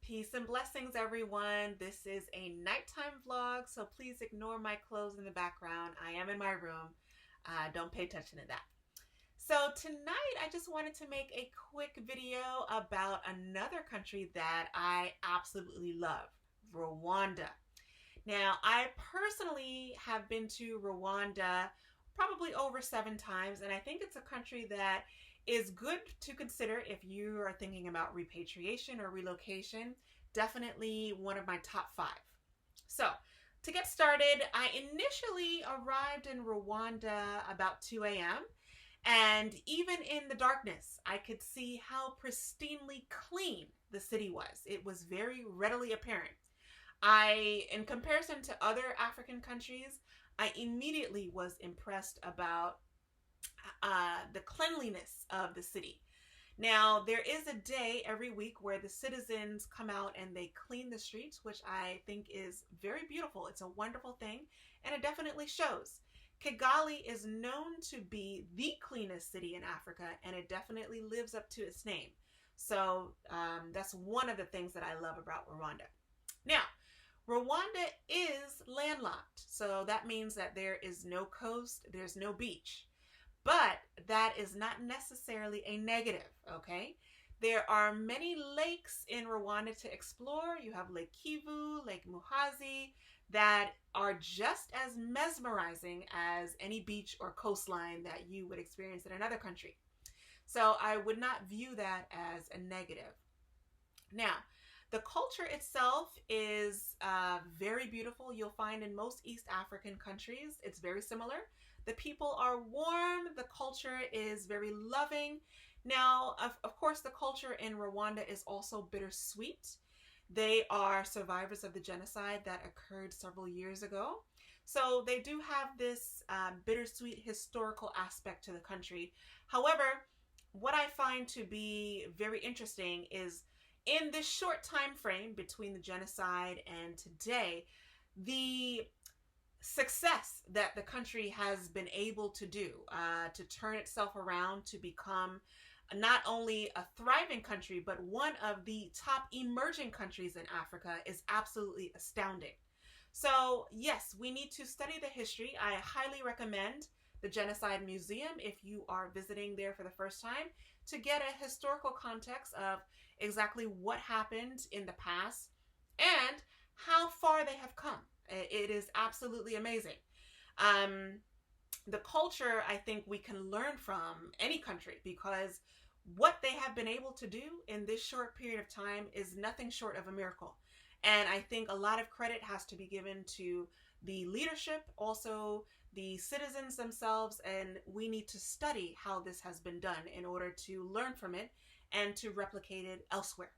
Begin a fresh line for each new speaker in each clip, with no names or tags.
Peace and blessings, everyone. This is a nighttime vlog, so please ignore my clothes in the background. I am in my room. Don't pay attention to that. So tonight, I just wanted to make a quick video about another country that I absolutely love, Rwanda. Now, I personally have been to Rwanda probably over 7 times, and I think it's a country that is good to consider if you are thinking about repatriation or relocation. Definitely one of my top 5. So, to get started, I initially arrived in Rwanda about 2 a.m. And even in the darkness, I could see how pristinely clean the city was. It was very readily apparent. In comparison to other African countries, I immediately was impressed about the cleanliness of the city. Now, there is a day every week where the citizens come out and they clean the streets, which I think is very beautiful. It's a wonderful thing, and it definitely shows. Kigali is known to be the cleanest city in Africa, and it definitely lives up to its name. So that's one of the things that I love about Rwanda. Now, Rwanda is landlocked, so that means that there is no coast, there's no beach. But that is not necessarily a negative, okay? There are many lakes in Rwanda to explore. You have Lake Kivu, Lake Muhazi, that are just as mesmerizing as any beach or coastline that you would experience in another country. So I would not view that as a negative. Now, the culture itself is very beautiful. You'll find in most East African countries, it's very similar. The people are warm. The culture is very loving. Now, of course, the culture in Rwanda is also bittersweet. They are survivors of the genocide that occurred several years ago. So they do have this bittersweet historical aspect to the country. However, what I find to be very interesting is in this short time frame between the genocide and today, the success that the country has been able to do to turn itself around to become not only a thriving country, but one of the top emerging countries in Africa is absolutely astounding. So yes, we need to study the history. I highly recommend the Genocide Museum if you are visiting there for the first time to get a historical context of exactly what happened in the past and how far they have come. It is absolutely amazing. The culture, I think we can learn from any country because what they have been able to do in this short period of time is nothing short of a miracle. And I think a lot of credit has to be given to the leadership, also the citizens themselves, and we need to study how this has been done in order to learn from it and to replicate it elsewhere.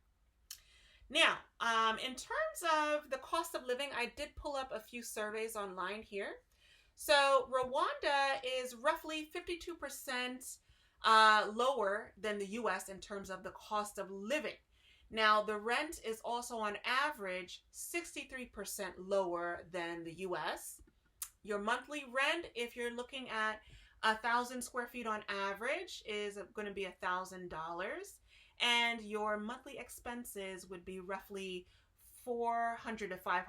Now, in terms of the cost of living, I did pull up a few surveys online here. So Rwanda is roughly 52% lower than the US in terms of the cost of living. Now, the rent is also on average 63% lower than the US. Your monthly rent, if you're looking at 1,000 square feet on average, is going to be $1,000. And your monthly expenses would be roughly $400 to $500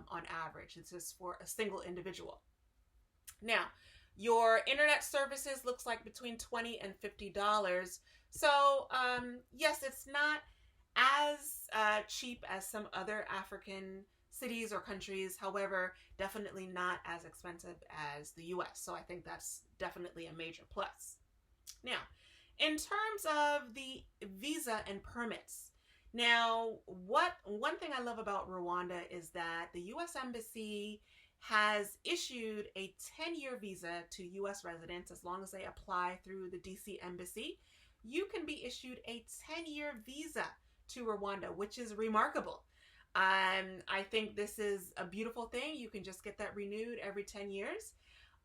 on average. It's just for a single individual. Now, your internet services looks like between $20 and $50. So yes, it's not as cheap as some other African cities or countries. However, definitely not as expensive as the US. So I think that's definitely a major plus. Now, in terms of the visa and permits, now one thing I love about Rwanda is that the U.S. Embassy has issued a 10-year visa to U.S. residents as long as they apply through the D.C. Embassy. You can be issued a 10-year visa to Rwanda, which is remarkable. I think this is a beautiful thing. You can just get that renewed every 10 years.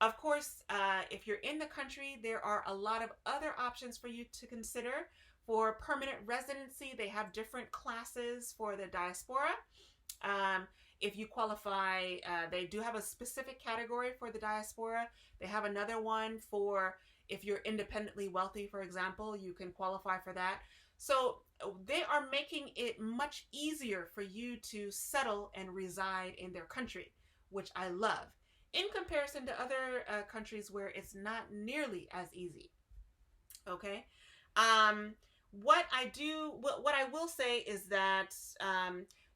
Of course, if you're in the country, there are a lot of other options for you to consider. For permanent residency, they have different classes for the diaspora. If you qualify, they do have a specific category for the diaspora. They have another one for if you're independently wealthy, for example, you can qualify for that. So they are making it much easier for you to settle and reside in their country, which I love, in comparison to other countries where it's not nearly as easy. Okay. Um, what I will say is that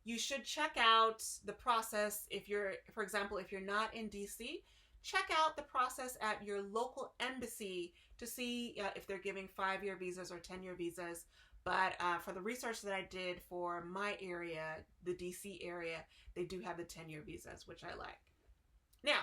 you should check out the process if you're, for example, if you're not in DC, check out the process at your local embassy to see if they're giving 5-year visas or 10-year visas. But for the research that I did for my area, the DC area, they do have the 10-year visas, which I like. Now,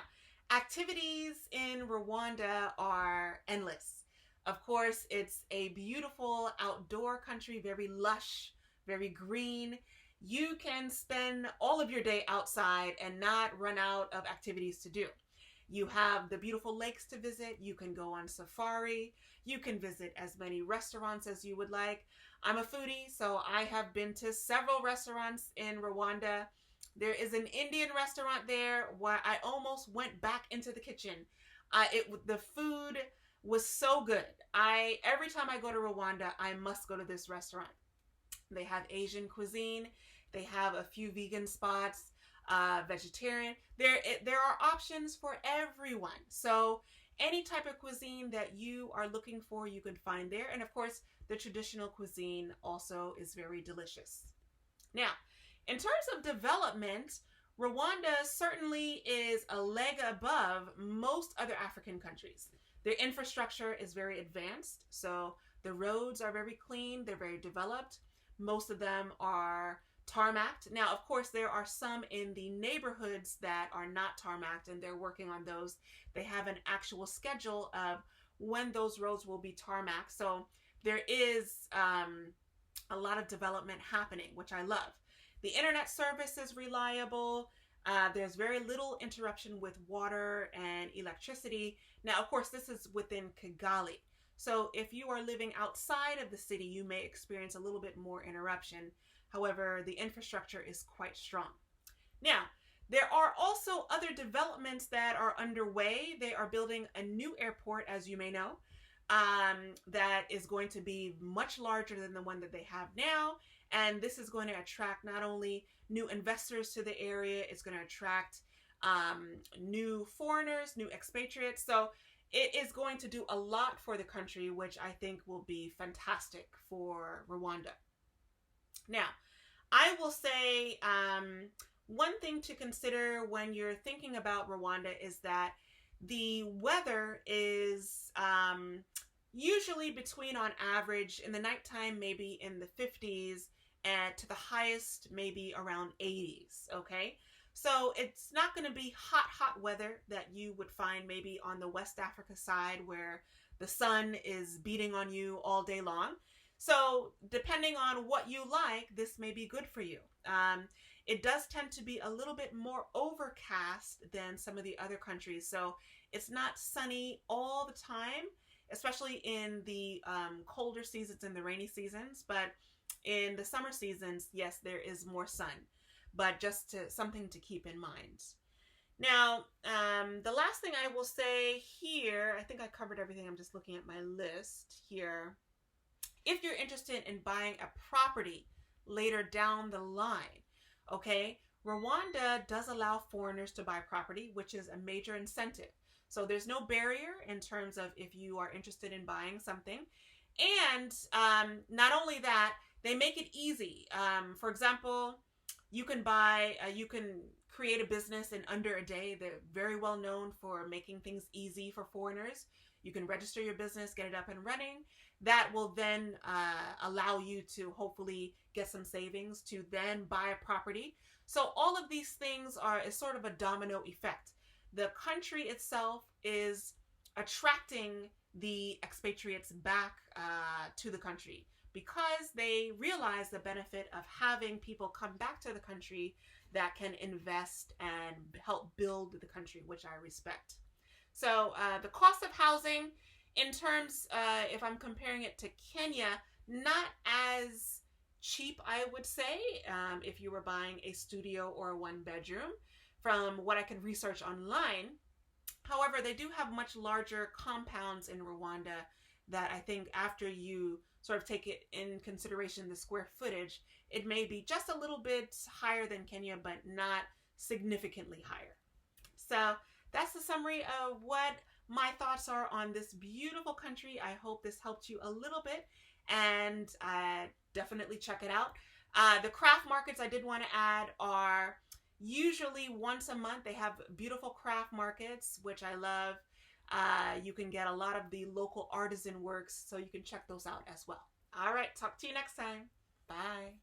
activities in Rwanda are endless. Of course, it's a beautiful outdoor country, very lush, very green. You can spend all of your day outside and not run out of activities to do. You have the beautiful lakes to visit. You can go on safari. You can visit as many restaurants as you would like. I'm a foodie, so I have been to several restaurants in Rwanda. There is an Indian restaurant there where I almost went back into the kitchen. The food was so good. Every time I go to Rwanda, I must go to this restaurant. They have Asian cuisine. They have a few vegan spots, vegetarian. There are options for everyone. So any type of cuisine that you are looking for, you can find there. And of course, the traditional cuisine also is very delicious. Now, in terms of development, Rwanda certainly is a leg above most other African countries. Their infrastructure is very advanced, so the roads are very clean, they're very developed. Most of them are tarmacked. Now, of course, there are some in the neighborhoods that are not tarmacked, and they're working on those. They have an actual schedule of when those roads will be tarmacked. So there is a lot of development happening, which I love. The internet service is reliable. There's very little interruption with water and electricity. Now, of course, this is within Kigali. So if you are living outside of the city, you may experience a little bit more interruption. However, the infrastructure is quite strong. Now, there are also other developments that are underway. They are building a new airport, as you may know, that is going to be much larger than the one that they have now. And this is going to attract not only new investors to the area, it's going to attract new foreigners, new expatriates. So it is going to do a lot for the country, which I think will be fantastic for Rwanda. Now, I will say one thing to consider when you're thinking about Rwanda is that the weather is usually between, on average, in the nighttime, maybe in the 50s, and to the highest, maybe around 80s, okay? So it's not going to be hot weather that you would find maybe on the West Africa side where the sun is beating on you all day long. So depending on what you like, this may be good for you. It does tend to be a little bit more overcast than some of the other countries. So it's not sunny all the time, especially in the colder seasons and the rainy seasons. But in the summer seasons, yes, there is more sun, but just something to keep in mind. Now, the last thing I will say here, I think I covered everything. I'm just looking at my list here. If you're interested in buying a property later down the line, okay, Rwanda does allow foreigners to buy property, which is a major incentive. So there's no barrier in terms of if you are interested in buying something. And not only that, they make it easy. For example, you can create a business in under a day. They're very well known for making things easy for foreigners. You can register your business, get it up and running. That will then allow you to hopefully get some savings to then buy a property. So all of these things is sort of a domino effect. The country itself is attracting the expatriates back to the country because they realize the benefit of having people come back to the country that can invest and help build the country, which I respect. So the cost of housing, in terms, if I'm comparing it to Kenya, not as cheap, I would say, if you were buying a studio or a one-bedroom, from what I can research online. However, they do have much larger compounds in Rwanda that I think after you sort of take it in consideration, the square footage, it may be just a little bit higher than Kenya, but not significantly higher. So that's the summary of what my thoughts are on this beautiful country. I hope this helped you a little bit, and definitely check it out. The craft markets I did want to add are usually once a month. They have beautiful craft markets, which I love. You can get a lot of the local artisan works, so you can check those out as well. All right, talk to you next time. Bye.